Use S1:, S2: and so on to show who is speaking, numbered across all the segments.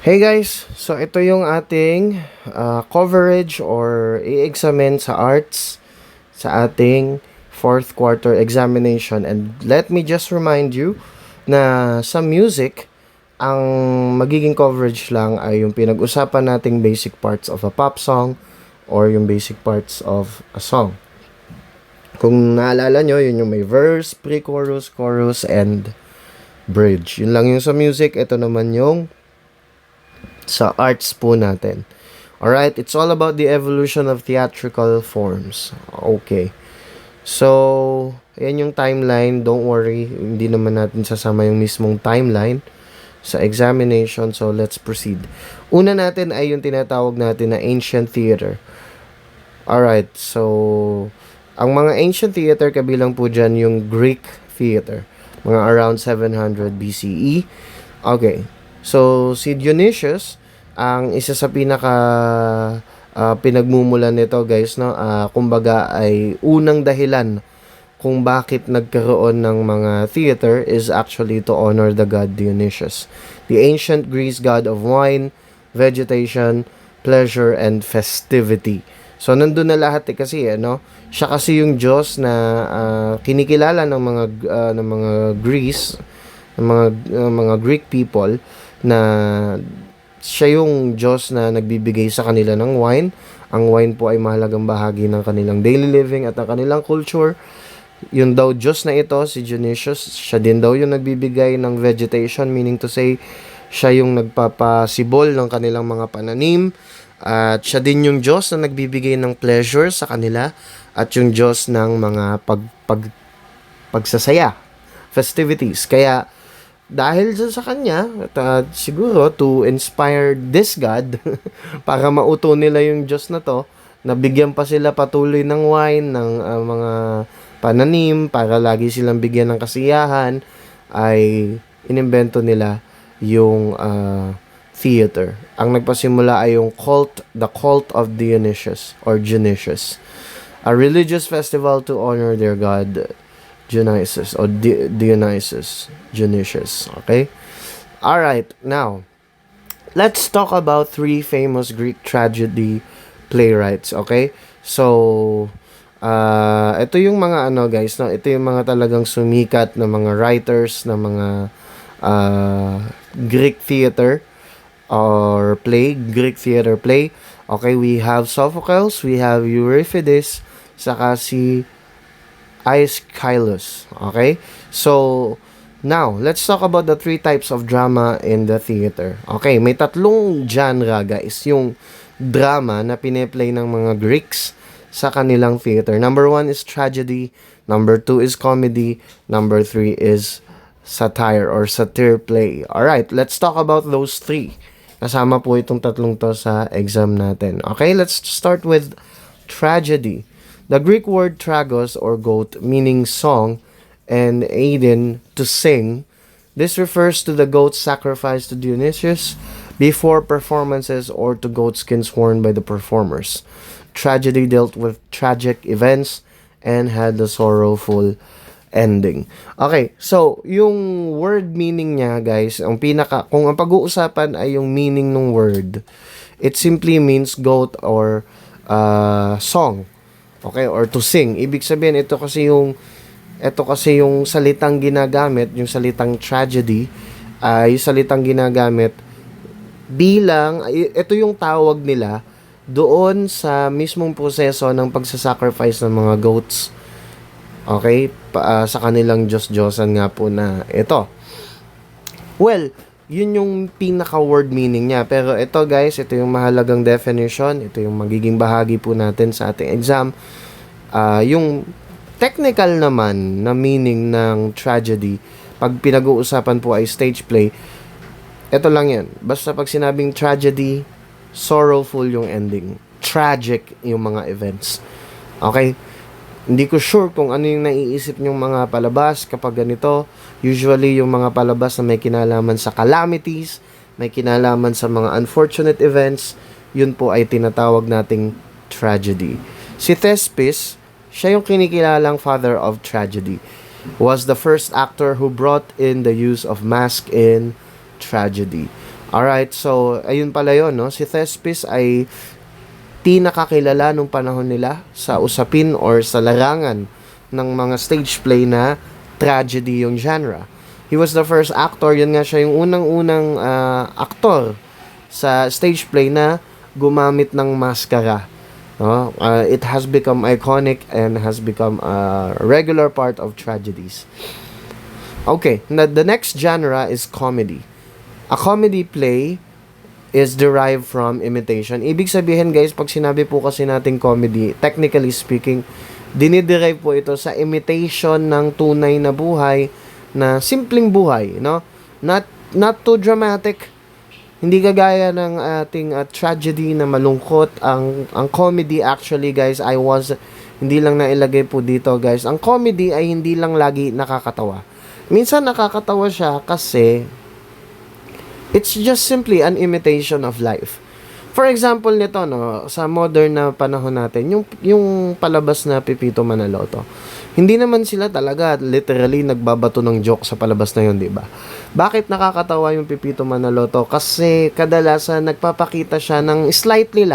S1: Hey guys, so ito yung ating coverage or i-examine sa arts sa ating fourth quarter examination. And let me just remind you na sa music, ang magiging coverage lang ay yung pinag-usapan nating basic parts of a pop song or yung basic parts of a song. Kung naalala nyo, yun yung may verse, pre-chorus, chorus, and bridge. Yun lang yung sa music. Ito naman yung sa arts po natin. Alright, it's all about the evolution of theatrical forms. Okay. So, yan yung timeline. Don't worry, hindi naman natin sasama yung mismong timeline sa examination. So, let's proceed. Una natin ay yung tinatawag natin na ancient theater. Alright, so, ang mga ancient theater, kabilang po dyan yung Greek theater. Mga around 700 BCE. Okay. So, si Dionysius, ang isa sa pinaka pinagmumulan nito guys, no? Kumbaga ay unang dahilan kung bakit nagkaroon ng mga theater is actually to honor the god Dionysius. The ancient Greece god of wine, vegetation, pleasure, and festivity. So, nandun na lahat kasi, no? Siya kasi yung Diyos na kinikilala ng mga Greece, ng mga Greek people, na siya yung Diyos na nagbibigay sa kanila ng wine. Ang wine po ay mahalagang bahagi ng kanilang daily living at ng kanilang culture. Yun daw Diyos na ito, si Dionysius, siya din daw yung nagbibigay ng vegetation, meaning to say, siya yung nagpapasibol ng kanilang mga pananim. At siya din yung Diyos na nagbibigay ng pleasure sa kanila at yung Diyos ng mga pagsasaya, festivities. Kaya, dahil sa kanya, at siguro to inspire this God, para mauto nila yung Diyos na to, nabigyan pa sila patuloy ng wine, ng mga pananim, para lagi silang bigyan ng kasiyahan, ay inimbento nila yung theater. Ang nagpasimula ay yung the cult of Dionysius or Dionysius. A religious festival to honor their god Dionysus or Dionysus. Okay? Alright, now, let's talk about three famous Greek tragedy playwrights. Okay? So, ito yung mga guys, no? Ito yung mga talagang sumikat na mga writers na mga Greek theater or Greek theater play. Okay, we have Sophocles, we have Euripides, saka si Aeschylus. Okay? So, now, let's talk about the three types of drama in the theater. Okay, may tatlong genre, guys. Yung drama na pineplay ng mga Greeks sa kanilang theater. Number 1 is tragedy. Number 2 is comedy. Number 3 is satire or satyr play. Alright, let's talk about those three. Kasama po itong tatlong to sa exam natin. Okay, let's start with tragedy. The Greek word tragos or goat meaning song and aiden to sing. This refers to the goat sacrificed to Dionysius before performances or to goat skins worn by the performers. Tragedy dealt with tragic events and had a sorrowful ending. Okay, so yung word meaning niya, guys, kung ang pag-uusapan ay yung meaning ng word, it simply means goat or song. Okay, or to sing. Ibig sabihin, ito kasi yung salitang ginagamit, yung salitang tragedy, yung salitang ginagamit bilang, ito yung tawag nila doon sa mismong proseso ng pagsasacrifice ng mga goats. Okay, sa kanilang Diyos-Diyosan nga po na ito. Well, yun yung pinaka-word meaning niya. Pero ito guys, ito yung mahalagang definition. Ito yung magiging bahagi po natin sa ating exam. Yung technical naman na meaning ng tragedy, pag pinag-uusapan po ay stage play, ito lang yan. Basta pag sinabing tragedy, sorrowful yung ending. Tragic yung mga events. Okay? Hindi ko sure kung ano yung naiisip nyong mga palabas kapag ganito. Usually, yung mga palabas na may kinalaman sa calamities, may kinalaman sa mga unfortunate events, yun po ay tinatawag nating tragedy. Si Thespis, siya yung kinikilalang father of tragedy. Was the first actor who brought in the use of mask in tragedy. Alright, so ayun pala yun, no? Si Thespis ay nakakilala nung panahon nila sa usapin or sa larangan ng mga stage play na tragedy yung genre. He was the first actor, yun nga siya yung unang-unang aktor sa stage play na gumamit ng maskara. No? It has become iconic and has become a regular part of tragedies. Okay, the next genre is comedy. A comedy play is derived from imitation. Ibig sabihin guys, pag sinabi po kasi nating comedy, technically speaking, diniderive po ito sa imitation ng tunay na buhay, na simpleng buhay, no? Not too dramatic. Hindi kagaya ng ating tragedy na malungkot. Ang comedy actually guys, hindi lang nailagay po dito guys. Ang comedy ay hindi lang lagi nakakatawa. Minsan nakakatawa siya kasi it's just simply an imitation of life. For example nito, no, sa modern na panahon natin, yung palabas na Pipito Manaloto, hindi naman sila talaga literally nagbabato ng joke sa palabas na yun, di ba? Bakit nakakatawa yung Pipito Manaloto? Kasi kadalasan nagpapakita siya ng slightly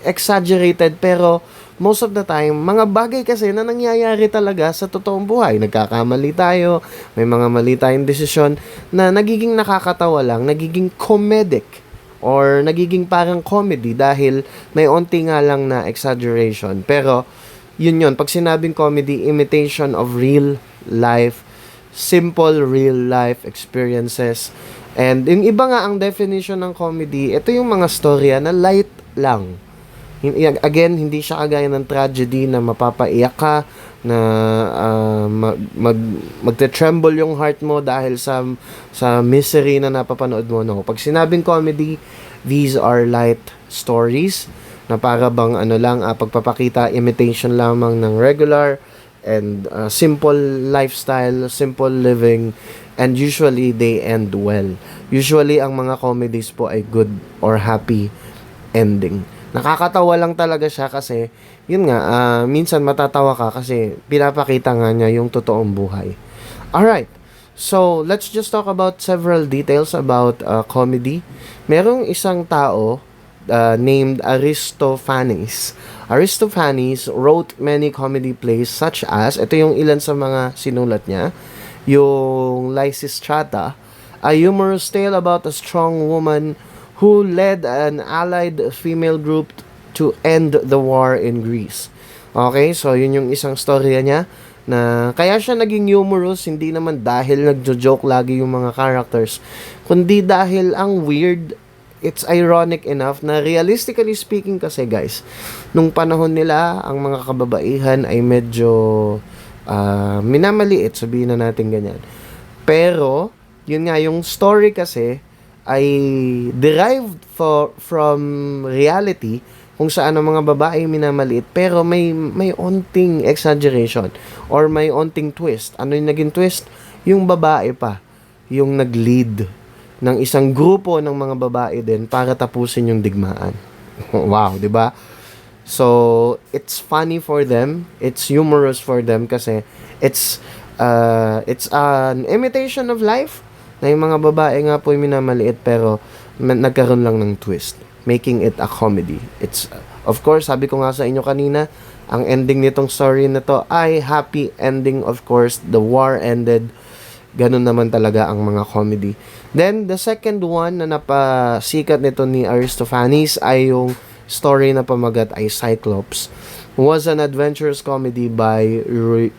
S1: exaggerated, pero most of the time, mga bagay kasi na nangyayari talaga sa totoong buhay. Nagkakamali tayo, may mga mali tayong desisyon na nagiging nakakatawa lang, nagiging comedic or nagiging parang comedy dahil may onti nga lang na exaggeration. Pero yun, pag sinabing comedy, imitation of real life, simple real life experiences. And yung iba nga ang definition ng comedy, ito yung mga storya na light lang. Again, hindi siya kagaya ng tragedy na mapapaiyak ka, na magte-tremble yung heart mo dahil sa misery na napapanood mo. No? Pag sinabing comedy, these are light stories na para bang pagpapakita, imitation lamang ng regular and simple lifestyle, simple living, and usually they end well. Usually ang mga comedies po ay good or happy ending. Nakakatawa lang talaga siya kasi yun nga, minsan matatawa ka kasi pinapakita nga niya yung totoong buhay. Alright, so let's just talk about several details about comedy. Merong isang tao named Aristophanes. Aristophanes wrote many comedy plays such as, ito yung ilan sa mga sinulat niya, yung Lysistrata, a humorous tale about a strong woman who led an allied female group to end the war in Greece. Okay, so yun yung isang storya niya na kaya siya naging humorous, hindi naman dahil nagjo-joke lagi yung mga characters, kundi dahil ang weird. It's ironic enough na realistically speaking kasi guys, nung panahon nila, ang mga kababaihan ay medyo minamaliit, sabihin na natin ganyan. Pero, yun nga, yung story kasi ay derived from reality kung saan ang mga babae minamaliit pero may onting exaggeration or may onting twist. Ano yung naging twist? Yung babae pa yung nag-lead ng isang grupo ng mga babae din para tapusin yung digmaan. Wow, 'di ba? So, it's funny for them, it's humorous for them kasi it's an imitation of life na yung mga babae nga po yung minamaliit pero nagkaroon lang ng twist, making it a comedy. It's, of course, sabi ko nga sa inyo kanina, ang ending nitong story na to ay happy ending. Of course, the war ended. Ganun naman talaga ang mga comedy. Then, the second one na napasikat nito ni Aristophanes ay yung story na pamagat ay Cyclops. Was an adventurous comedy by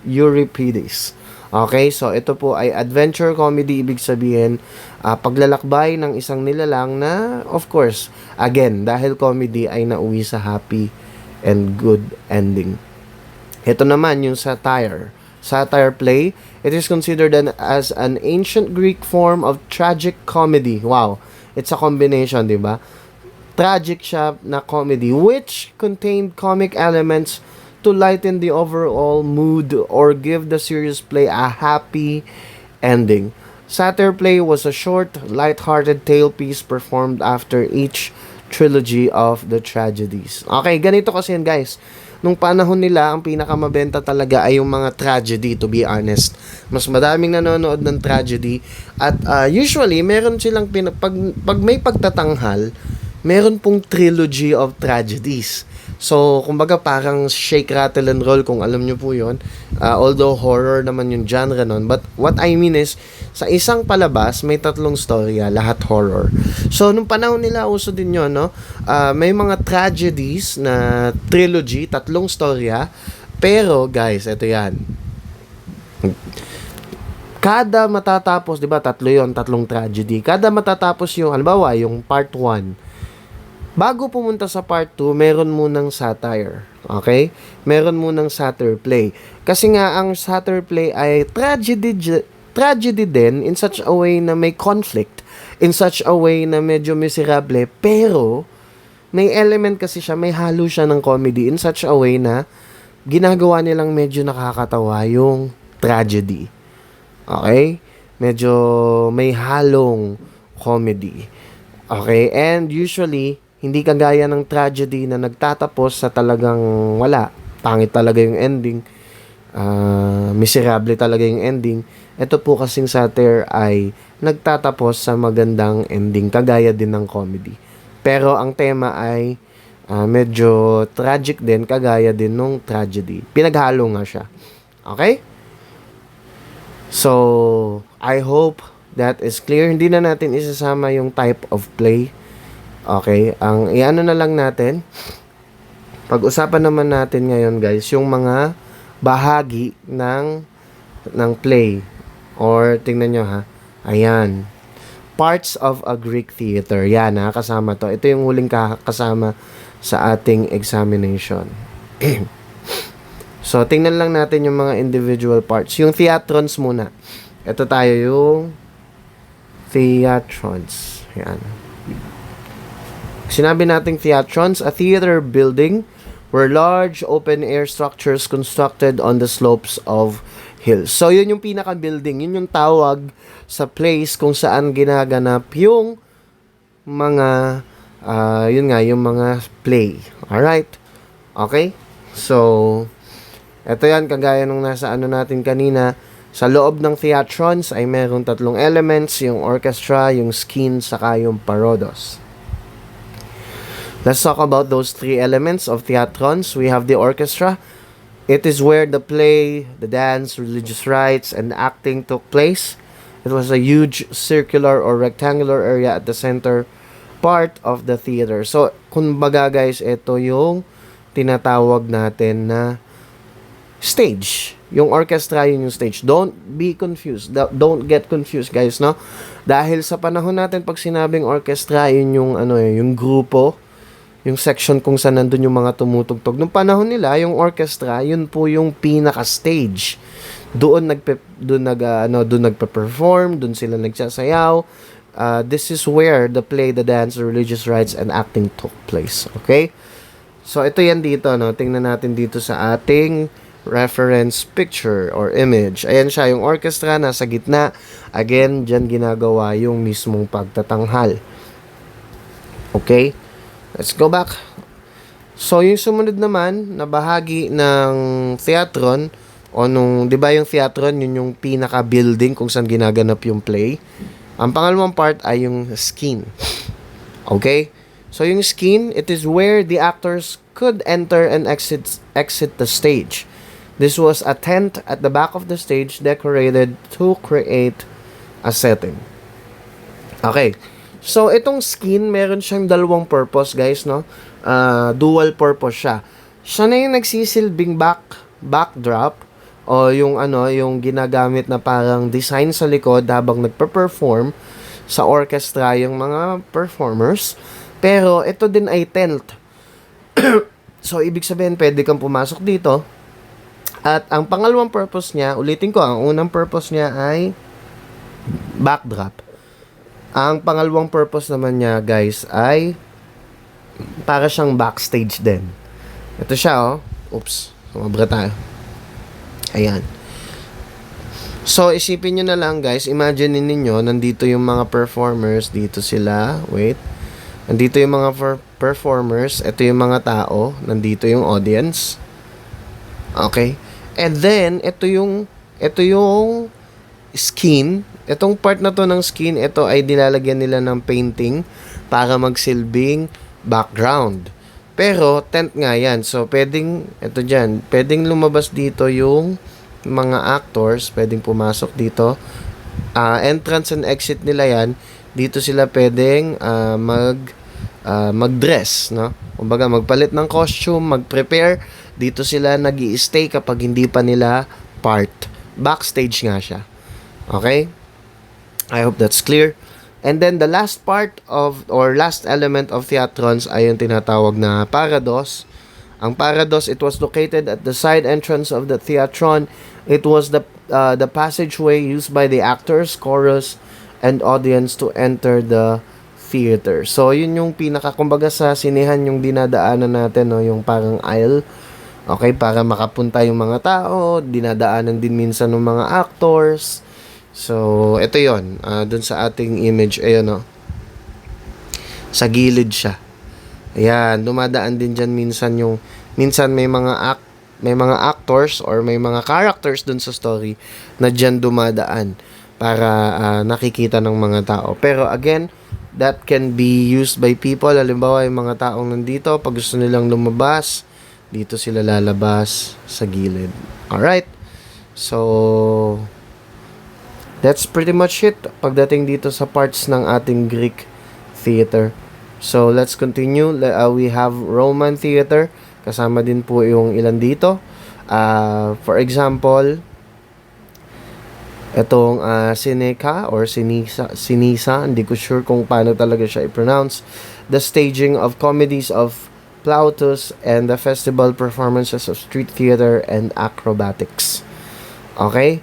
S1: Euripides. Okay, so ito po ay adventure comedy, ibig sabihin paglalakbay ng isang nilalang na, of course, again, dahil comedy ay nauwi sa happy and good ending. Ito naman yung satire play. It is considered as an ancient Greek form of tragic comedy. Wow, it's a combination, di ba? Tragic siya na comedy which contained comic elements to lighten the overall mood or give the serious play a happy ending. Satire play was a short, light-hearted tale piece performed after each trilogy of the tragedies. Okay, ganito kasi yan guys. nung panahon nila, ang pinakamabenta talaga ay yung mga tragedy, to be honest. Mas madaming nanonood ng tragedy. At usually, meron silang, pag may pagtatanghal, meron pong trilogy of tragedies. So, kumbaga parang shake, rattle, and roll kung alam nyo po yun. Although horror naman yung genre nun. But what I mean is, sa isang palabas, may 3 storya, lahat horror. So, nung panahon nila, uso din yun, no? May mga tragedies na trilogy, 3 storya. Pero, guys, ito yan. Kada matatapos, di ba, 3 yun, 3 tragedy. Kada matatapos yung, halimbawa, yung part 1, bago pumunta sa part 2, meron munang satire. Okay? Meron munang satire play. Kasi nga, ang satire play ay tragedy din in such a way na may conflict. In such a way na medyo miserable. Pero, may element kasi siya, may halo siya ng comedy in such a way na ginagawa nilang medyo nakakatawa yung tragedy. Okay? Medyo may halong comedy. Okay? And usually, hindi kagaya ng tragedy na nagtatapos sa talagang wala. Pangit talaga yung ending. Miserable talaga yung ending. Ito po kasing satire ay nagtatapos sa magandang ending. Kagaya din ng comedy. Pero ang tema ay medyo tragic din. Kagaya din nung tragedy. Pinaghalo nga siya. Okay? So, I hope that is clear. Hindi na natin isasama yung type of play. Okay, ang iano na lang natin, pag-usapan naman natin ngayon guys, yung mga bahagi ng play. Or, tingnan nyo ha, ayan, parts of a Greek theater. Yan ha, kasama to. Ito yung huling kasama sa ating examination. So, tingnan lang natin yung mga individual parts. Yung theatrons muna. Ito tayo yung theatrons. Yan. Sinabi nating theatrons, a theater building were large open-air structures constructed on the slopes of hills. So, yun yung pinaka-building. Yun yung tawag sa place kung saan ginaganap yung mga, yun nga, yung mga play. Alright? Okay? So, eto yan, kagaya nung nasa ano natin kanina, sa loob ng theatrons ay merong 3 elements, yung orchestra, yung skin, saka yung parodos. Let's talk about those 3 elements of theatrons. We have the orchestra. It is where the play, the dance, religious rites, and acting took place. It was a huge circular or rectangular area at the center part of the theater. So, kumbaga guys, ito yung tinatawag natin na stage. Yung orchestra, yun yung stage. Don't be confused. Don't get confused, guys, no? Dahil sa panahon natin, pag sinabing orchestra, yun yung, yung grupo, yung section kung saan nandun yung mga tumutugtog. Nung panahon nila, yung orchestra, yun po yung pinaka-stage. Doon nagpe-perform, doon sila nagsasayaw. This is where the play, the dance, the religious rites, and acting took place. Okay? So, ito yan dito, no? Tingnan natin dito sa ating reference picture or image. Ayan siya, yung orchestra nasa gitna. Again, dyan ginagawa yung mismong pagtatanghal. Okay? Let's go back. So, yung sumunod naman na bahagi ng theatron o nung, di ba yung theatron, yun yung pinaka-building kung saan ginaganap yung play. Ang pangalawang part ay yung skin. Okay? So, yung skin, it is where the actors could enter and exit the stage. This was a tent at the back of the stage decorated to create a setting. Okay. So, itong skin, meron siyang 2 purpose, guys, no? Dual purpose siya. Siya na yung nagsisilbing backdrop o yung yung ginagamit na parang design sa likod habang nagpe-perform sa orchestra yung mga performers. Pero, ito din ay tent. So, ibig sabihin, pwede kang pumasok dito. At ang pangalawang purpose niya, ulitin ko, ang unang purpose niya ay backdrop. Ang pangalawang purpose naman niya, guys, ay para siyang backstage din. Ito siya, oh. Oops. Sumabra tayo. Ayan. So, isipin nyo na lang, guys. Imagine ninyo, nandito yung mga performers. Dito sila. Wait. Nandito yung mga performers. Ito yung mga tao. Nandito yung audience. Okay? And then, ito yung skin. Itong part na to ng skin, ito ay nilalagyan nila ng painting para magsilbing background. Pero, tent nga yan. So, pwedeng lumabas dito yung mga actors, pwedeng pumasok dito. Entrance and exit nila yan. Dito sila pwedeng mag-dress, no? Kumbaga, magpalit ng costume, mag-prepare. Dito sila nag-i-stay kapag hindi pa nila part. Backstage nga siya. Okay? I hope that's clear. And then the last part of or last element of theatrons ay yung tinatawag na parados. Ang parados, it was located at the side entrance of the theatron. It was the passageway used by the actors, chorus, and audience to enter the theater. So yun yung kumbaga sa sinehan yung dinadaanan natin, no, yung parang aisle. Okay, para makapunta yung mga tao, dinadaanan din minsan ng mga actors. So, ito yon, dun sa ating image, ayun, no? Sa gilid siya. Ayan, dumadaan din dyan minsan may mga actors or may mga characters dun sa story na dyan dumadaan para nakikita ng mga tao. Pero again, that can be used by people. Halimbawa, yung mga taong nandito, pag gusto nilang lumabas, dito sila lalabas sa gilid. Alright? So, that's pretty much it pagdating dito sa parts ng ating Greek theater. So, let's continue. We have Roman theater. Kasama din po yung ilan dito. For example, itong Seneca or Sinisa, hindi ko sure kung paano talaga siya i-pronounce. The staging of comedies of Plautus and the festival performances of street theater and acrobatics. Okay?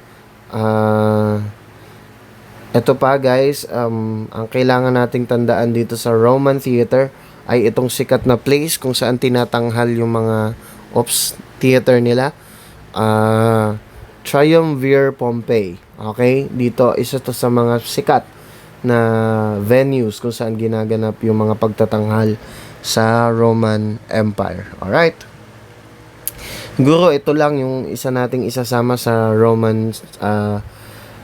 S1: Ito pa guys, ang kailangan nating tandaan dito sa Roman theater ay itong sikat na place kung saan tinatanghal yung mga ops theater nila. Triumvir Pompey. Okay? Dito, isa to sa mga sikat na venues kung saan ginaganap yung mga pagtatanghal sa Roman Empire. Alright? Siguro ito lang yung isa nating isasama sa Roman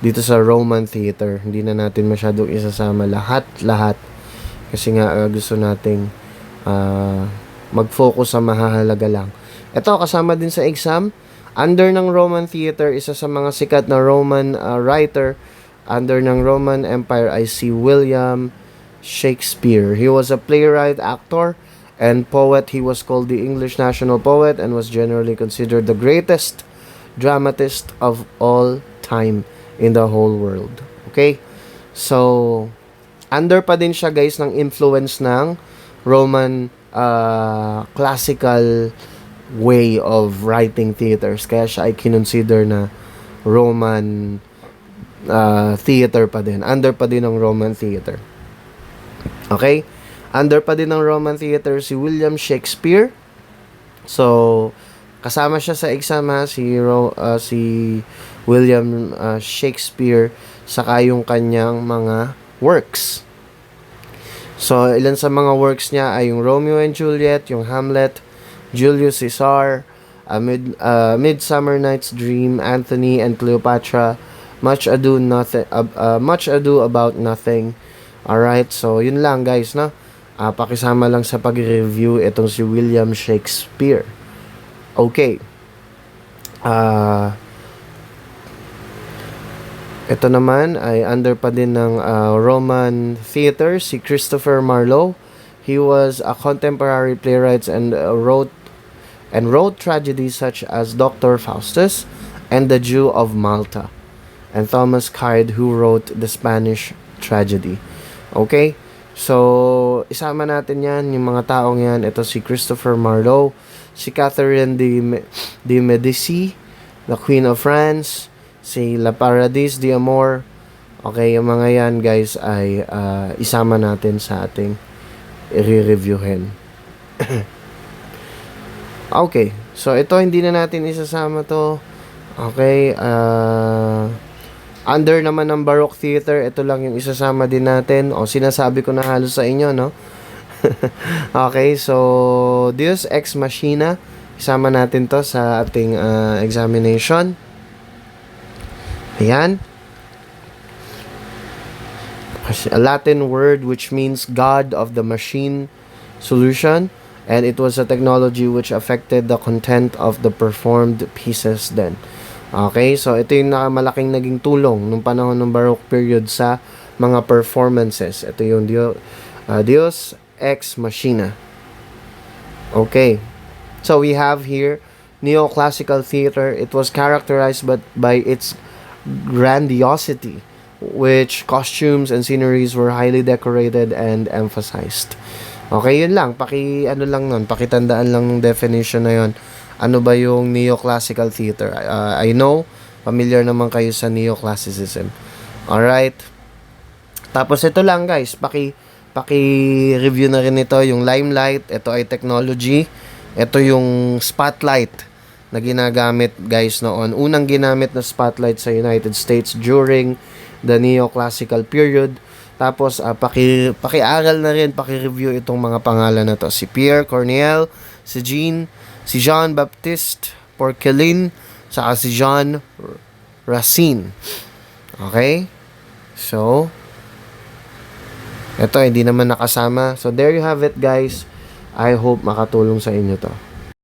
S1: dito sa Roman theater. Hindi na natin masyadong isasama lahat kasi nga gusto nating mag-focus sa mahahalaga lang. Ito kasama din sa exam. Under ng Roman theater, isa sa mga sikat na Roman writer under ng Roman Empire ay si William Shakespeare. He was a playwright, actor, and poet. He was called the English national poet and was generally considered the greatest dramatist of all time in the whole world. Okay? So, under pa din siya guys ng influence ng Roman classical way of writing theaters. Kaya siya ay kinonsider na Roman theater pa din. Under pa din ng Roman theater. Okay? Under pa din ng Roman theater si William Shakespeare. So, kasama siya sa exam si William Shakespeare saka yung kanyang mga works. So, ilan sa mga works niya ay yung Romeo and Juliet, yung Hamlet, Julius Caesar, Midsummer Night's Dream, Antony and Cleopatra, Much Ado About Nothing. Alright, so yun lang guys, no? Pakisama lang sa pag-review itong si William Shakespeare. Okay. Ito naman ay under pa din ng Roman theater, si Christopher Marlowe. He was a contemporary playwright and wrote tragedies such as Dr. Faustus and The Jew of Malta, and Thomas Card, who wrote the Spanish tragedy. Okay? So, isama natin yan, yung mga taong yan. Ito si Christopher Marlowe, si Catherine de Medici, the Queen of France, si La Paradis d'Amour. Okay, yung mga yan guys ay isama natin sa ating i-reviewin. Okay, so ito hindi na natin isasama to. Okay, under naman ng Baroque Theater, ito lang yung isasama din natin. O, sinasabi ko na halos sa inyo, no? Okay, so, Deus Ex Machina, Isama natin to sa ating examination. Ayan. A Latin word which means God of the machine solution, and it was a technology which affected the content of the performed pieces then. Okay, so ito yung malaking naging tulong nung panahon ng Baroque period sa mga performances. Ito yung Deus Ex Machina. Okay, so we have here neoclassical theater. It was characterized by its grandiosity, which costumes and sceneries were highly decorated and emphasized. Okay, yun lang. Pakitandaan lang ng definition na yun. Ano ba yung neoclassical theater? I know, familiar naman kayo sa neoclassicism. Alright. Tapos ito lang guys, paki-review na rin ito, yung limelight. Ito ay technology. Ito yung spotlight na ginagamit guys noon. Unang ginamit na spotlight sa United States during the neoclassical period. Tapos paki-aral na rin, paki-review itong mga pangalan na to. Si Pierre Corneille, si Jean-Baptiste Poquelin, saka si Jean Racine. Okay? So, ito hindi naman nakasama. So there you have it guys. I hope makatulong sa inyo to.